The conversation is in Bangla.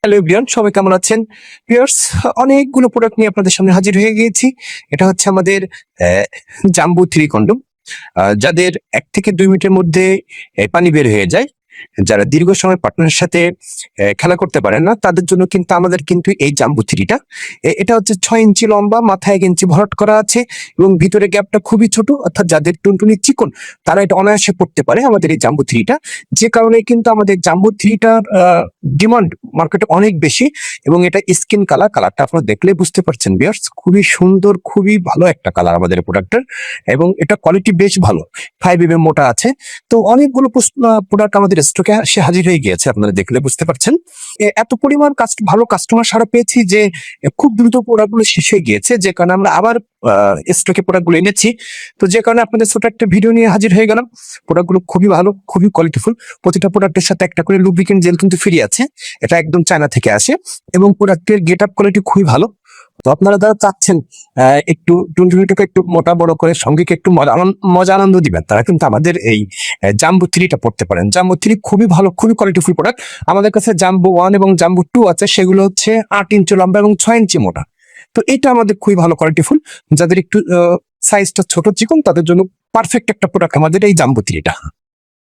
হ্যালো এভরিওয়ান, সবাই কেমন আছেন? ভিউয়ার্স, অনেকগুলো প্রোডাক্ট নিয়ে আপনাদের সামনে হাজির হয়ে গিয়েছি। এটা হচ্ছে আমাদের জাম্বো 3 কন্ডম, যাদের 1 থেকে 2 মিনিটের মধ্যে পানি বের হয়ে যায়। যারা দীর্ঘ সময় পার্টনারের সাথে খেলা করতে পারেন না, তাদের জন্য কিন্তু আমাদের এই জাম্বো 3টা, এটা হচ্ছে 6 ইঞ্চি লম্বা, মাথায় 1 ইঞ্চি ভরাট করা আছে এবং ভিতরে গ্যাপটা খুবই ছোট, অর্থাৎ যাদের টুনটুনি চিকন তারা এটা অনায়াসে পড়তে পারে আমাদের এই জাম্বো 3টা। যে কারণে কিন্তু আমাদের জাম্বো 3টার ডিমান্ড মার্কেটে অনেক বেশি এবং এটা স্কিন কালারটা আপনারা দেখলে বুঝতে পারছেন ভিউয়ার্স, খুবই সুন্দর, খুবই ভালো একটা কালার আমাদের প্রোডাক্টের এবং এটা কোয়ালিটি বেশ ভালো, 5 মোটা আছে। তো অনেকগুলো প্রোডাক্ট আমাদের স্টকে সে হাজির হয়ে গিয়েছে, আপনারা দেখলে বুঝতে পারছেন। এত পরিমাণ ভালো কাস্টমার সাড়া পেয়েছি যে খুব দ্রুত প্রোডাক্টগুলো শেষ হয়ে গিয়েছে, যে কারণে আমরা আবার স্টকে প্রোডাক্টগুলো এনেছি। তো যে কারণে আপনাদের ছোট একটা ভিডিও নিয়ে হাজির হয়ে গেলাম। প্রোডাক্টগুলো খুবই ভালো, খুবই কোয়ালিটিফুল। প্রতিটা প্রোডাক্টের সাথে একটা করে লুব্রিকেন্ট জেল কিন্তু ফ্রি আছে, এটা একদম চায়না থেকে আসে এবং প্রোডাক্টের গেট আপ কোয়ালিটি খুবই ভালো। তো আপনারা যারা চাচ্ছেন একটু টুনটুনিটাকে একটু মোটা বড় করে সঙ্গীকে একটু মজা আনন্দ দিবেন, তারা কিন্তু আমাদের এই জাম্বো 3টা পড়তে পারেন। জাম্বো 3 খুবই ভালো, খুবই কোয়ালিটিফুল প্রোডাক্ট। আমাদের কাছে জাম্বো 1 এবং জাম্বো 2 আছে, সেগুলো হচ্ছে 8 ইঞ্চি লম্বা এবং 6 ইঞ্চি মোটা। তো এটা আমাদের খুবই ভালো কোয়ালিটিফুল। যাদের একটু সাইজটা ছোট চিকন, তাদের জন্য পারফেক্ট একটা প্রোডাক্ট আমাদের এই জাম্বো 3টা।